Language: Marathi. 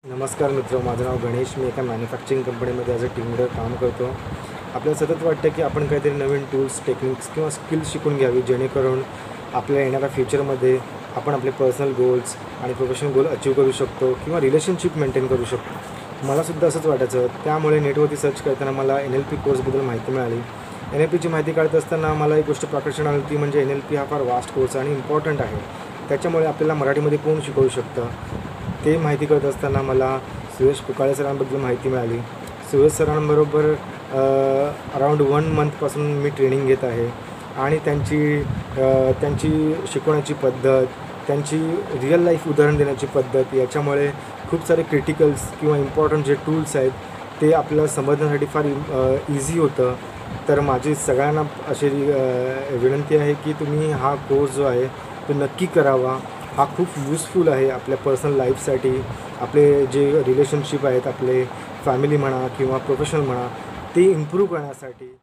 नमस्कार मित्र, माझं नाव गणेश. मी एका मॅन्युफॅक्चरिंग कंपनीमध्ये ॲज अ टीम लीडर काम करतो. आपल्याला सतत वाटतं की आपण काहीतरी नवीन टूल्स, टेक्निक्स किंवा स्किल्स शिकून घ्यावी, जेणेकरून आपल्या येणाऱ्या फ्युचरमध्ये आपण आपले पर्सनल गोल्स आणि प्रोफेशनल गोल अचीव करू शकतो किंवा रिलेशनशिप मेंटेन करू शकतो. मलासुद्धा असंच वाटायचं. त्यामुळे नेटवरती सर्च करताना मला NLP कोर्सबद्दल माहिती मिळाली. NLPची माहिती काढत असताना मला एक गोष्ट प्रकर्षात आली, ती म्हणजे NLP हा फार वास्ट कोर्स आणि इम्पॉर्टंट आहे. त्याच्यामुळे आपल्याला मराठीमध्ये कोण शिकवू शकतं ते माहिती करत असताना मला सुरेश पुकाळे सरांबद्दल माहिती मिळाली. सुरेश सरांबरोबर अराऊंड 1 मंथपासून मी ट्रेनिंग घेत आहे आणि त्यांची शिकवण्याची पद्धत, त्यांची रिअल लाईफ उदाहरण देण्याची पद्धत, याच्यामुळे खूप सारे क्रिटिकल्स किंवा इम्पॉर्टंट जे टूल्स आहेत ते आपल्याला समजण्यासाठी फार इझी होतं. तर माझी सगळ्यांना अशी विनंती आहे की तुम्ही हा कोर्स जो आहे तो नक्की करावा. हा खूप यूजफुल आहे आपल्या पर्सनल लाईफसाठी. आपले जे रिलेशनशिप आहेत, आपले फॅमिली म्हणा किंवा प्रोफेशनल म्हणा, ते इम्प्रूव्ह करण्यासाठी.